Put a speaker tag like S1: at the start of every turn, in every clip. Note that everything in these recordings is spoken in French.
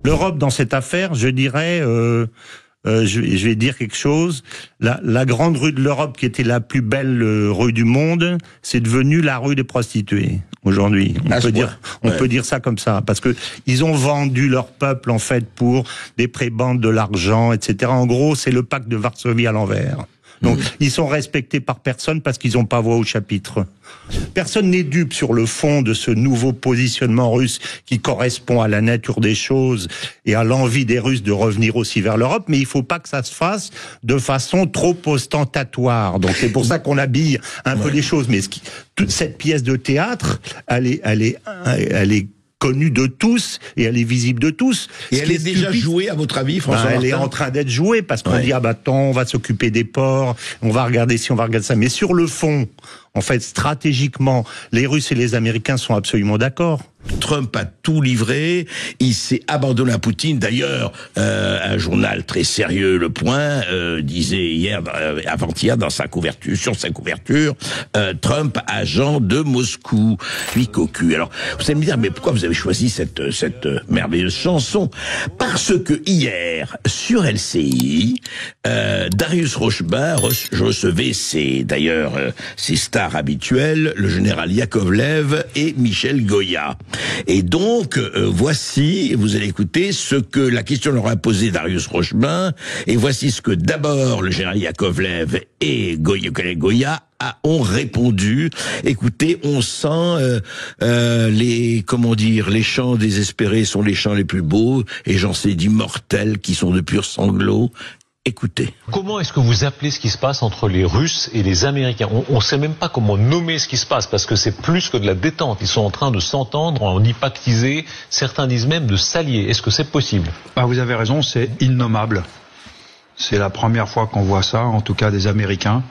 S1: L'Europe, dans cette affaire, je dirais, je vais dire quelque chose. La grande rue de l'Europe, qui était la plus belle rue du monde, c'est devenu la rue des prostituées aujourd'hui. On peut dire ça comme ça, parce que ils ont vendu leur peuple en fait pour des prébendes, de l'argent, etc. En gros, c'est le pacte de Varsovie à l'envers. Donc, ils sont respectés par personne parce qu'ils n'ont pas voix au chapitre. Personne n'est dupe sur le fond de ce nouveau positionnement russe qui correspond à la nature des choses et à l'envie des Russes de revenir aussi vers l'Europe, mais il faut pas que ça se fasse de façon trop ostentatoire. Donc, c'est pour ça qu'on habille un peu les choses. Mais toute cette pièce de théâtre, elle est connue de tous et elle est visible de tous.
S2: Et elle est déjà jouée, à votre avis, François Martin ?
S1: Elle est en train d'être jouée parce qu'on dit on va s'occuper des ports, on va regarder ci, on va regarder ça. Mais sur le fond, en fait, stratégiquement, les Russes et les Américains sont absolument d'accord.
S2: Trump a tout livré, il s'est abandonné à Poutine. D'ailleurs, un journal très sérieux, Le Point, disait avant-hier, sur sa couverture, Trump, agent de Moscou, lui cocu. Alors, vous allez me dire, mais pourquoi vous avez choisi cette merveilleuse chanson ? Parce que hier, sur LCI, Darius Rochebin recevait ses stars habituelles, le général Yakovlev et Michel Goya. Et donc, voici, vous allez écouter ce que la question leur a posé Darius Rochebin, et voici ce que d'abord le général Yakovlev et Goya ont répondu. Écoutez, on sent les chants désespérés sont les chants les plus beaux, et j'en sais d'immortels qui sont de purs sanglots. Écoutez.
S3: Comment est-ce que vous appelez ce qui se passe entre les Russes et les Américains ? On ne sait même pas comment nommer ce qui se passe, parce que c'est plus que de la détente. Ils sont en train de s'entendre, en y pactiser. Certains disent même de s'allier. Est-ce que c'est possible ?
S4: Vous avez raison, c'est innommable. C'est la première fois qu'on voit ça, en tout cas des Américains.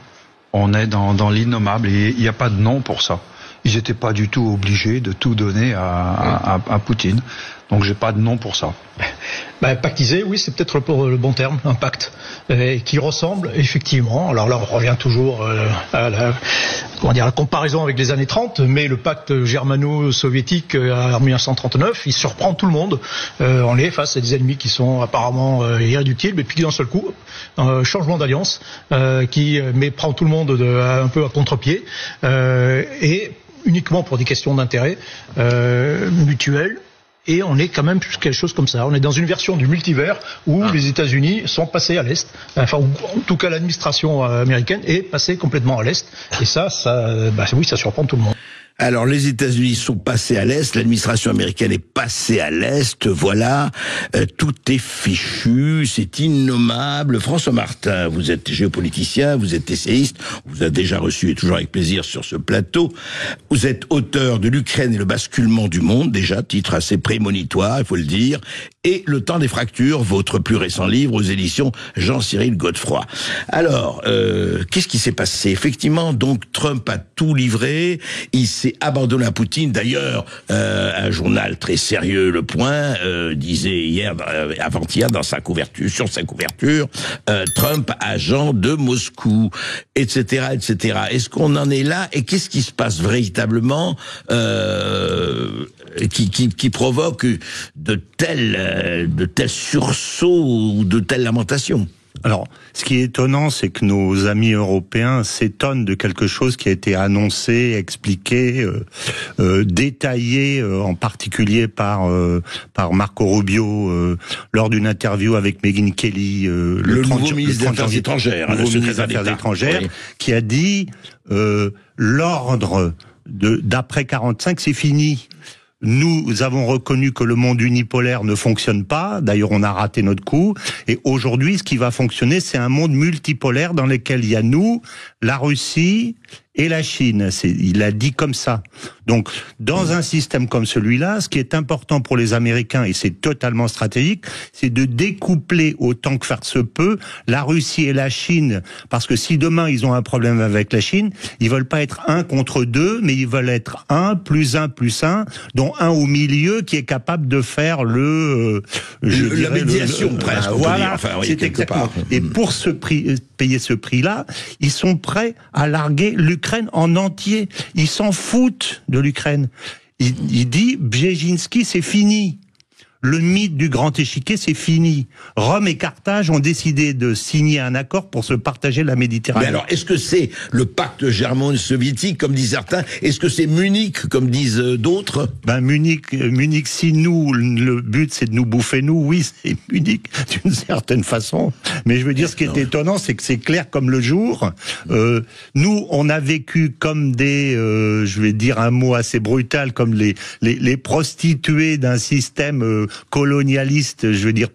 S4: On est dans l'innommable et il n'y a pas de nom pour ça. Ils n'étaient pas du tout obligés de tout donner à Poutine. Donc j'ai pas de nom pour ça.
S5: Pactiser, oui, c'est peut-être le bon terme, un pacte, qui ressemble effectivement, alors là on revient toujours à la comparaison avec les années 30, mais le pacte germano-soviétique en 1939, il surprend tout le monde. On est face à des ennemis qui sont apparemment irréductibles, et puis d'un seul coup, un changement d'alliance qui prend tout le monde un peu à contre-pied, et uniquement pour des questions d'intérêt mutuel. Et on est quand même quelque chose comme ça. On est dans une version du multivers où les États-Unis sont passés à l'Est. Enfin, en tout cas, l'administration américaine est passée complètement à l'Est. Et ça surprend tout le monde.
S2: Alors, les États-Unis sont passés à l'Est, l'administration américaine est passée à l'Est, voilà, tout est fichu, c'est innommable. François Martin, vous êtes géopoliticien, vous êtes essayiste, on vous a déjà reçu et toujours avec plaisir sur ce plateau. Vous êtes auteur de l'Ukraine et le basculement du monde, déjà, titre assez prémonitoire, il faut le dire, et Le temps des fractures, votre plus récent livre aux éditions Jean-Cyril Godefroy. Alors, qu'est-ce qui s'est passé ? Effectivement, donc, Trump a tout livré, il s'est abandonné à Poutine. D'ailleurs, un journal très sérieux, Le Point, disait avant-hier, sur sa couverture, Trump, agent de Moscou, etc., etc. Est-ce qu'on en est là ? Et qu'est-ce qui se passe véritablement qui provoque de tels sursauts ou de telles lamentations ?
S1: Alors, ce qui est étonnant, c'est que nos amis européens s'étonnent de quelque chose qui a été annoncé, expliqué, détaillé, en particulier par Marco Rubio lors d'une interview avec Megyn Kelly,
S2: le nouveau ministre des Affaires étrangères,
S1: le secrétaire des Affaires étrangères, qui a dit l'ordre d'après 45, c'est fini. Nous avons reconnu que le monde unipolaire ne fonctionne pas. D'ailleurs, on a raté notre coup. Et aujourd'hui, ce qui va fonctionner, c'est un monde multipolaire dans lequel il y a nous, la Russie et la Chine. Il l'a dit comme ça. Donc, dans un système comme celui-là, ce qui est important pour les Américains, et c'est totalement stratégique, c'est de découpler autant que faire se peut la Russie et la Chine. Parce que si demain ils ont un problème avec la Chine, ils veulent pas être 1 contre 2, mais ils veulent être 1 plus 1 plus 1, dont un au milieu qui est capable de faire la
S2: médiation presque.
S1: Voilà,
S2: enfin, oui,
S1: c'est exactement. Part. Et pour payer ce prix-là, ils sont prêts à larguer l'Ukraine en entier. Ils s'en foutent de l'Ukraine. Il dit, Brzezinski, c'est fini. le mythe du grand échiquier, c'est fini. Rome et Carthage ont décidé de signer un accord pour se partager la Méditerranée.
S2: Mais alors, est-ce que c'est le pacte germano-soviétique, comme disent certains? Est-ce que c'est Munich, comme disent d'autres?
S1: Munich, si nous, le but c'est de nous bouffer nous, oui, c'est Munich, d'une certaine façon. Mais je veux dire, ce qui est étonnant, c'est que c'est clair comme le jour. Nous, on a vécu comme des, je vais dire un mot assez brutal, comme les prostituées d'un système colonialiste, je veux dire,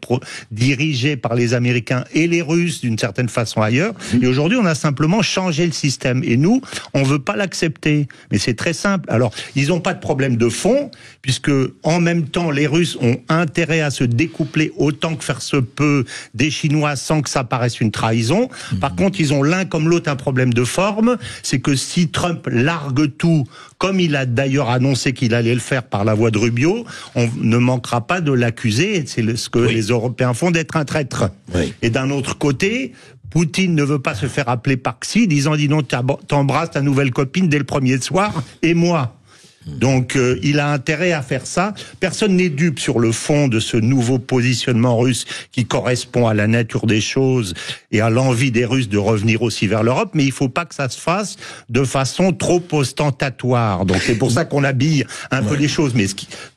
S1: dirigé par les Américains et les Russes d'une certaine façon ailleurs. Et aujourd'hui, on a simplement changé le système. Et nous, on veut pas l'accepter. Mais c'est très simple. Alors, ils ont pas de problème de fond, puisque en même temps, les Russes ont intérêt à se découpler autant que faire se peut des Chinois sans que ça paraisse une trahison. Par contre, ils ont l'un comme l'autre un problème de forme. C'est que si Trump largue tout, comme il a d'ailleurs annoncé qu'il allait le faire par la voie de Rubio, on ne manquera pas de l'accuser, c'est ce que les Européens font, d'être un traître. Oui. Et d'un autre côté, Poutine ne veut pas se faire appeler par Xi, disant, dis donc, t'embrasses ta nouvelle copine dès le premier soir, et moi. Donc il a intérêt à faire ça. Personne n'est dupe sur le fond de ce nouveau positionnement russe qui correspond à la nature des choses et à l'envie des Russes de revenir aussi vers l'Europe, mais il faut pas que ça se fasse de façon trop ostentatoire. Donc c'est pour ça qu'on habille un peu les choses. Mais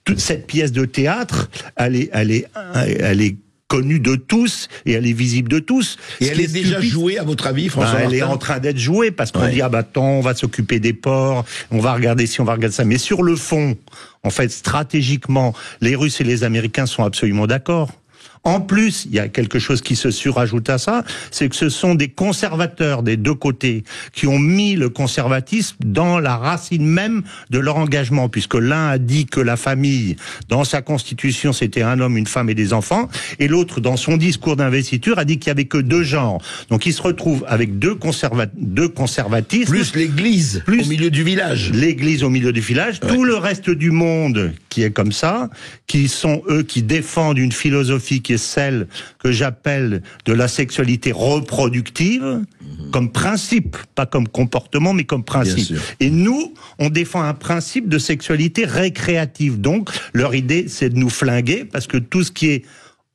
S1: toute cette pièce de théâtre, elle est connue de tous et elle est visible de tous.
S2: Et elle est déjà jouée, à votre avis, François Martin?
S1: Elle est en train d'être jouée parce qu'on dit, attends, on va s'occuper des ports, on va regarder ci, on va regarder ça. Mais sur le fond, en fait, stratégiquement, les Russes et les Américains sont absolument d'accord. En plus, il y a quelque chose qui se surajoute à ça, c'est que ce sont des conservateurs des deux côtés qui ont mis le conservatisme dans la racine même de leur engagement, puisque l'un a dit que la famille, dans sa constitution, c'était un homme, une femme et des enfants, et l'autre, dans son discours d'investiture, a dit qu'il y avait que deux genres. Donc ils se retrouvent avec deux conservatismes.
S2: Plus l'église au milieu du village.
S1: L'église au milieu du village, tout le reste du monde qui est comme ça, qui sont eux qui défendent une philosophie qui est celle que j'appelle de la sexualité reproductive, comme principe, pas comme comportement, mais comme principe. Et nous, on défend un principe de sexualité récréative. Donc, leur idée, c'est de nous flinguer, parce que tout ce qui est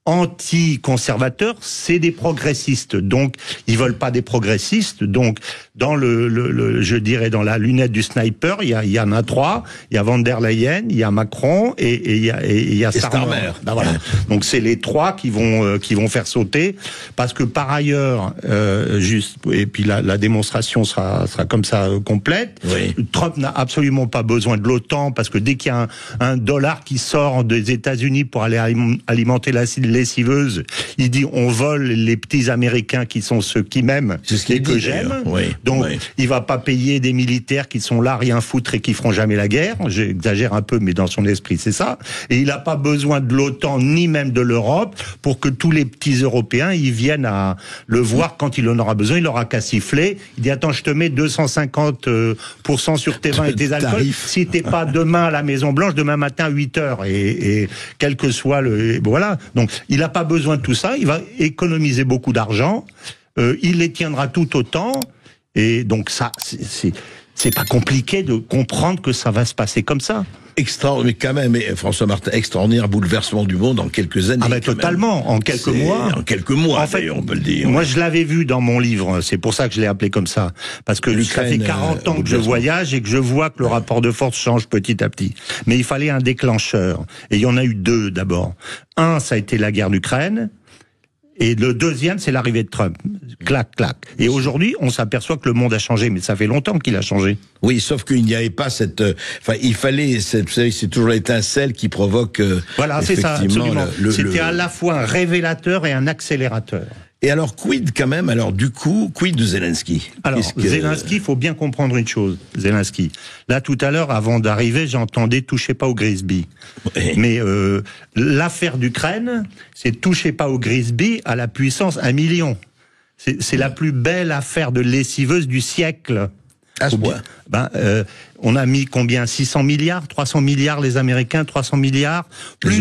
S1: anti-conservateurs, c'est des progressistes. Donc, ils veulent pas des progressistes. Donc, dans je dirais, dans la lunette du sniper, il y en a trois. Il y a Van der Leyen, il y a Macron et il y a Starmer. Ben voilà. Donc, c'est les trois qui vont faire sauter. Parce que par ailleurs, et puis la démonstration sera comme ça complète. Oui. Trump n'a absolument pas besoin de l'OTAN parce que dès qu'il y a un dollar qui sort des États-Unis pour aller alimenter la lessiveuse, il dit on vole les petits Américains qui sont ceux qui m'aiment et que j'aime. Oui, donc il va pas payer des militaires qui sont là rien foutre et qui feront jamais la guerre. J'exagère un peu, mais dans son esprit c'est ça. Et il n'a pas besoin de l'OTAN ni même de l'Europe pour que tous les petits Européens ils viennent à le voir quand il en aura besoin. Il aura qu'à siffler. Il dit attends, je te mets 250% sur tes vins et tes alcools. Si t'es pas demain à la Maison Blanche, demain matin à 8h et quel que soit voilà. Donc il n'a pas besoin de tout ça, il va économiser beaucoup d'argent, il les tiendra tout autant, et donc ça, c'est pas compliqué de comprendre que ça va se passer comme ça.
S2: Mais quand même, François Martin, extraordinaire bouleversement du monde en quelques années.
S1: Ah ben totalement, en quelques mois.
S2: En quelques mois,
S1: en fait,
S2: on peut le dire.
S1: Moi, je l'avais vu dans mon livre, c'est pour ça que je l'ai appelé comme ça. Parce que ça fait 40 ans que je voyage et que je vois que le rapport de force change petit à petit. Mais il fallait un déclencheur. Et il y en a eu deux d'abord. Un, ça a été la guerre d'Ukraine. Et le deuxième, c'est l'arrivée de Trump. Clac, clac. Et aujourd'hui, on s'aperçoit que le monde a changé, mais ça fait longtemps qu'il a changé.
S2: Oui, sauf qu'il n'y avait pas il fallait, vous savez, c'est toujours l'étincelle qui provoque.
S1: Voilà, c'est ça, absolument. C'était à la fois un révélateur et un accélérateur.
S2: Et alors, quid de Zelensky?
S1: Alors, Zelensky, il faut bien comprendre une chose, Zelensky. Là, tout à l'heure, avant d'arriver, j'entendais « touchez pas au Grisby ». Mais l'affaire d'Ukraine, c'est « touchez pas au Grisby » à la puissance 1 million. C'est la plus belle affaire de lessiveuse du siècle.
S2: À ce point.
S1: On a mis combien? 600 milliards, 300 milliards les Américains, 300 milliards, plus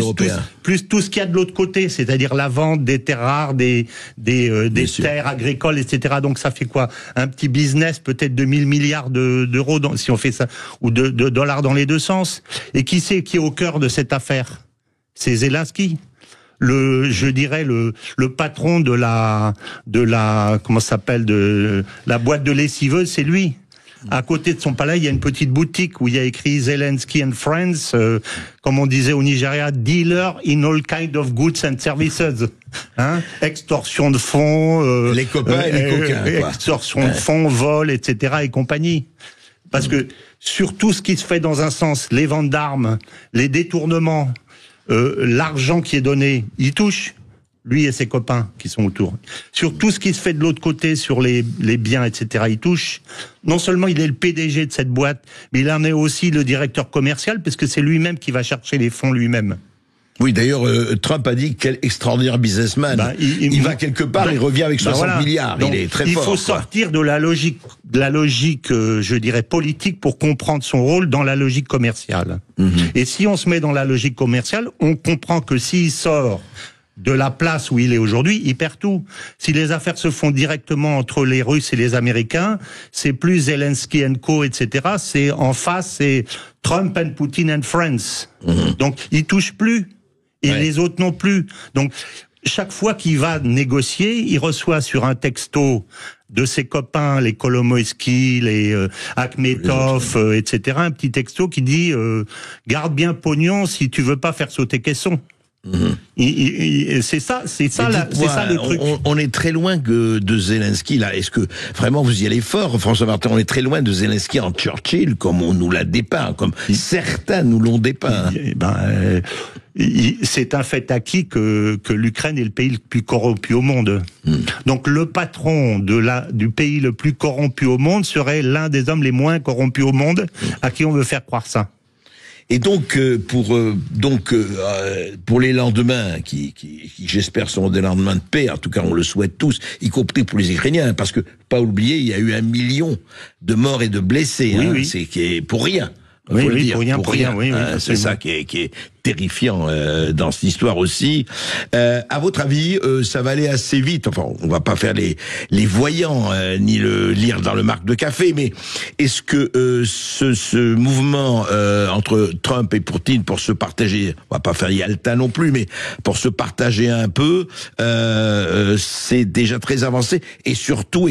S1: tout ce qu'il y a de l'autre côté, c'est-à-dire la vente des terres rares, des terres agricoles, etc. Donc ça fait quoi? Un petit business peut-être de 1000 milliards d'euros si on fait ça, ou de dollars dans les deux sens. Et qui est au cœur de cette affaire? c'est Zelensky. Je dirais le patron de la comment ça s'appelle, de la boîte de lessiveuse, c'est lui. À côté de son palais, il y a une petite boutique où il y a écrit Zelensky and Friends, comme on disait au Nigeria, dealer in all kind of goods and services. Extorsion de fonds,
S2: les copains et les coquins,
S1: extorsion de fonds, vol, etc. et compagnie. Parce que sur tout ce qui se fait dans un sens, les ventes d'armes, les détournements, l'argent qui est donné, il touche. Lui et ses copains qui sont autour. Sur tout ce qui se fait de l'autre côté, sur les biens, etc., il touche. Non seulement il est le PDG de cette boîte, mais il en est aussi le directeur commercial, parce que c'est lui-même qui va chercher les fonds lui-même.
S2: Oui, d'ailleurs, Trump a dit quel extraordinaire businessman. Il va quelque part, il revient avec 60 milliards. Donc, il est très fort.
S1: Il faut sortir de la logique, je dirais, politique pour comprendre son rôle dans la logique commerciale. Et si on se met dans la logique commerciale, on comprend que s'il sort de la place où il est aujourd'hui, il perd tout. Si les affaires se font directement entre les Russes et les Américains, c'est plus Zelensky and Co, etc. C'est en face, c'est Trump and Putin and Friends. Donc, il touche plus. Et les autres non plus. Donc, chaque fois qu'il va négocier, il reçoit sur un texto de ses copains, les Kolomoïski, les Akhmetov, etc., un petit texto qui dit garde bien pognon si tu veux pas faire sauter caisson. C'est ça le truc.
S2: On est très loin de Zelensky là. Est-ce que vraiment vous y allez fort, François Martin? On est très loin de Zelensky en Churchill, comme on nous l'a dépeint, comme certains nous l'ont dépeint.
S1: C'est un fait acquis que l'Ukraine est le pays le plus corrompu au monde. Donc le patron du pays le plus corrompu au monde serait l'un des hommes les moins corrompus au monde, à qui on veut faire croire ça.
S2: Et donc pour les lendemains qui j'espère seront des lendemains de paix, en tout cas on le souhaite tous, y compris pour les Ukrainiens, parce que pas oublier, il y a eu 1 million de morts et de blessés, c'est qui est pour rien.
S1: Oui, pour rien.
S2: C'est ça qui est terrifiant dans cette histoire aussi. À votre avis, ça va aller assez vite. Enfin, on va pas faire les voyants ni le lire dans le marc de café, mais est-ce que ce mouvement entre Trump et Poutine pour se partager, on va pas faire Yalta non plus, mais pour se partager un peu, c'est déjà très avancé. Et surtout,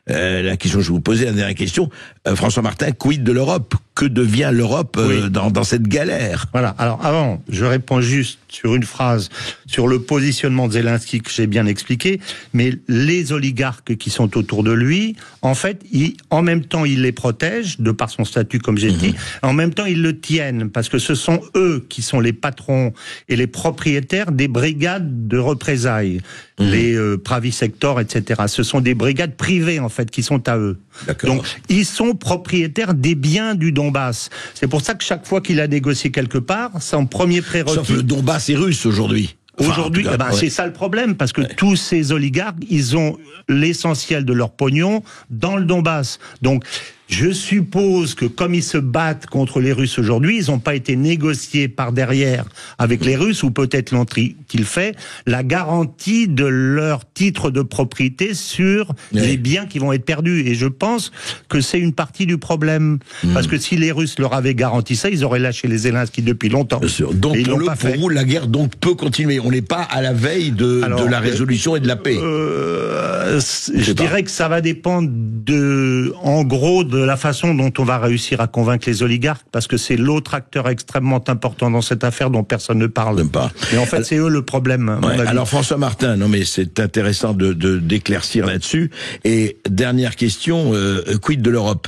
S2: la question que je vous posais, la dernière question, François Martin, quid de l'Europe? Que devient l'Europe dans cette galère?
S1: Voilà. Alors avant, je réponds juste sur une phrase sur le positionnement de Zelensky que j'ai bien expliqué, mais les oligarques qui sont autour de lui, en fait, en même temps, ils les protègent de par son statut, comme j'ai dit, en même temps, ils le tiennent parce que ce sont eux qui sont les patrons et les propriétaires des brigades de représailles, les Pravi Sector, etc. Ce sont des brigades privées, en fait, qui sont à eux. Donc, ils sont propriétaires des biens du Donbass. C'est pour ça que chaque fois qu'il a négocié quelque part, son premier prérequis...
S2: Sauf le Donbass est russe aujourd'hui.
S1: Aujourd'hui, c'est ça le problème, parce que tous ces oligarques, ils ont l'essentiel de leur pognon dans le Donbass. Donc, je suppose que comme ils se battent contre les Russes aujourd'hui, ils n'ont pas été négociés par derrière avec les Russes, ou peut-être l'ont-ils fait, la garantie de leur titre de propriété sur les biens qui vont être perdus. Et je pense que c'est une partie du problème. Parce que si les Russes leur avaient garanti ça, ils auraient lâché les Zelensky depuis longtemps.
S2: Bien sûr. Donc pour vous, la guerre peut continuer. On n'est pas à la veille de la résolution et de la paix.
S1: Je dirais que ça va dépendre en gros, de la façon dont on va réussir à convaincre les oligarques, parce que c'est l'autre acteur extrêmement important dans cette affaire dont personne ne parle. Et en fait, c'est eux le problème.
S2: Alors François Martin, non mais c'est intéressant d'éclaircir là-dessus. Et dernière question, quid de l'Europe?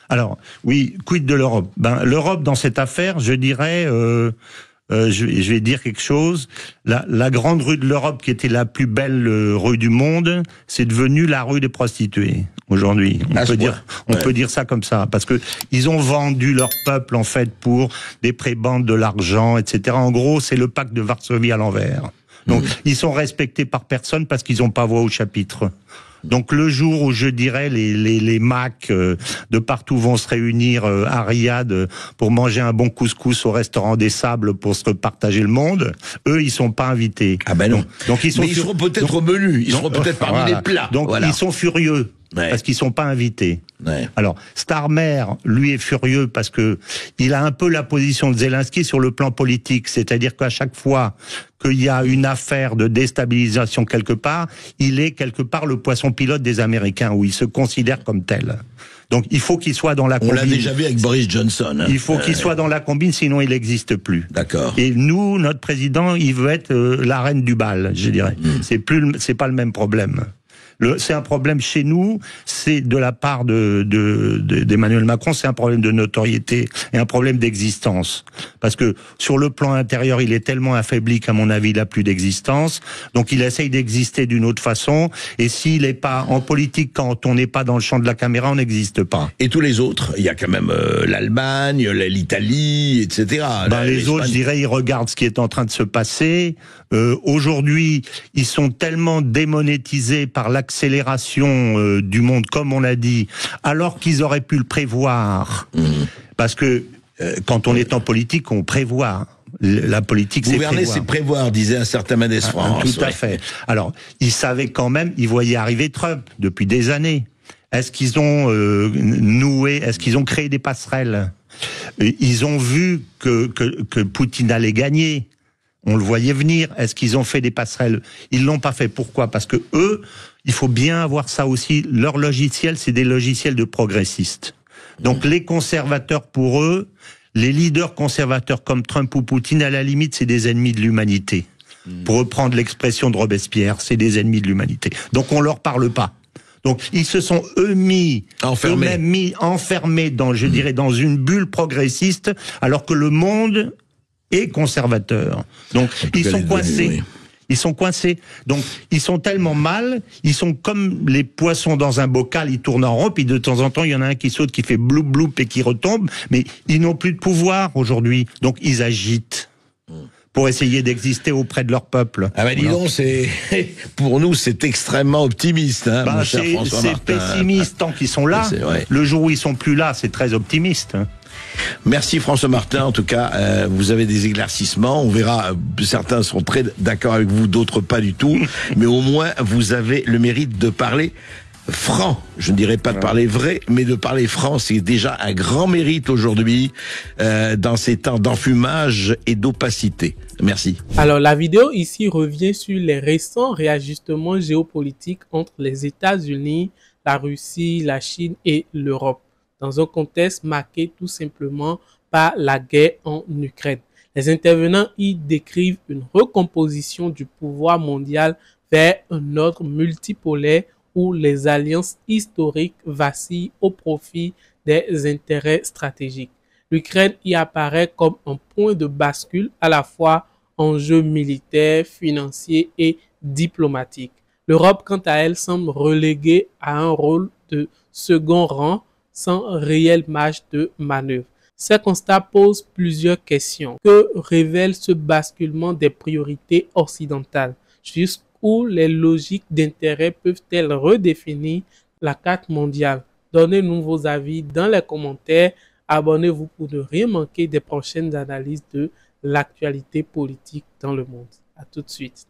S1: Alors oui, quid de l'Europe? L'Europe dans cette affaire, je dirais. Je vais dire quelque chose. La grande rue de l'Europe, qui était la plus belle rue du monde, c'est devenu la rue des prostituées aujourd'hui. On peut dire ça comme ça, parce que ils ont vendu leur peuple en fait pour des prébendes, de l'argent, etc. En gros, c'est le pacte de Varsovie à l'envers. Donc, ils sont respectés par personne parce qu'ils n'ont pas voix au chapitre. Donc le jour où je dirais les Macs de partout vont se réunir à Riyad pour manger un bon couscous au restaurant des Sables pour se partager le monde, eux ils sont pas invités.
S2: Ah ben non.
S1: Donc ils seront
S2: peut-être au menu, ils seront peut-être parmi les plats.
S1: Donc ils sont furieux. parce qu'ils sont pas invités.
S2: Ouais.
S1: Alors, Starmer, lui, est furieux parce que il a un peu la position de Zelensky sur le plan politique, c'est-à-dire qu'à chaque fois qu'il y a une affaire de déstabilisation quelque part, il est quelque part le poisson pilote des Américains, où il se considère comme tel. Donc, il faut qu'il soit dans la combine.
S2: On l'a déjà vu avec Boris Johnson. Hein.
S1: Il faut qu'il soit dans la combine, sinon il n'existe plus.
S2: D'accord.
S1: Et nous, notre président, il veut être la reine du bal, je dirais. C'est pas le même problème. C'est un problème chez nous, c'est de la part d'Emmanuel Macron, c'est un problème de notoriété et un problème d'existence. Parce que sur le plan intérieur, il est tellement affaibli qu'à mon avis, il n'a plus d'existence. Donc il essaye d'exister d'une autre façon. Et s'il n'est pas en politique, quand on n'est pas dans le champ de la caméra, on n'existe pas.
S2: Et tous les autres, il y a quand même l'Allemagne, l'Italie, etc.
S1: Les autres, je dirais, ils regardent ce qui est en train de se passer. Aujourd'hui, ils sont tellement démonétisés par l'accélération du monde, comme on l'a dit, alors qu'ils auraient pu le prévoir. Parce que quand on est en politique, on prévoit. La politique, c'est prévoir.
S2: Gouverner, c'est prévoir, disait un certain Mendes France.
S1: Tout à fait. Alors, ils savaient quand même, ils voyaient arriver Trump depuis des années. Est-ce qu'ils ont est-ce qu'ils ont créé des passerelles? Ils ont vu que Poutine allait gagner. On le voyait venir. Est-ce qu'ils ont fait des passerelles? Ils l'ont pas fait. Pourquoi? Parce que eux, il faut bien avoir ça aussi. Leur logiciel, c'est des logiciels de progressistes. Donc les conservateurs, pour eux, les leaders conservateurs comme Trump ou Poutine, à la limite, c'est des ennemis de l'humanité. Pour reprendre l'expression de Robespierre, c'est des ennemis de l'humanité. Donc on leur parle pas. Donc ils se sont eux-mêmes mis enfermés dans, je dirais, dans une bulle progressiste, alors que le monde est conservateur. Donc ils sont coincés. Oui. Ils sont coincés. Donc, ils sont tellement mal, ils sont comme les poissons dans un bocal, ils tournent en rond, puis de temps en temps, il y en a un qui saute, qui fait bloup bloup et qui retombe, mais ils n'ont plus de pouvoir aujourd'hui. Donc, ils agitent pour essayer d'exister auprès de leur peuple.
S2: Ah bah dis donc, pour nous, c'est extrêmement optimiste, hein, mon cher François Martin.
S1: C'est pessimiste tant qu'ils sont là. Le jour où ils sont plus là, c'est très optimiste.
S2: Merci François Martin, en tout cas, vous avez des éclaircissements, on verra, certains seront très d'accord avec vous, d'autres pas du tout, mais au moins vous avez le mérite de parler franc, je ne dirais pas de parler vrai, mais de parler franc, c'est déjà un grand mérite aujourd'hui, dans ces temps d'enfumage et d'opacité. Merci.
S6: Alors la vidéo ici revient sur les récents réajustements géopolitiques entre les États-Unis, la Russie, la Chine et l'Europe, dans un contexte marqué tout simplement par la guerre en Ukraine. Les intervenants y décrivent une recomposition du pouvoir mondial vers un ordre multipolaire où les alliances historiques vacillent au profit des intérêts stratégiques. L'Ukraine y apparaît comme un point de bascule à la fois enjeu militaire, financier et diplomatique. L'Europe, quant à elle, semble reléguée à un rôle de second rang sans réelle marge de manœuvre. Ces constats posent plusieurs questions. Que révèle ce basculement des priorités occidentales? Jusqu'où les logiques d'intérêt peuvent-elles redéfinir la carte mondiale? Donnez-nous vos avis dans les commentaires. Abonnez-vous pour ne rien manquer des prochaines analyses de l'actualité politique dans le monde. À tout de suite.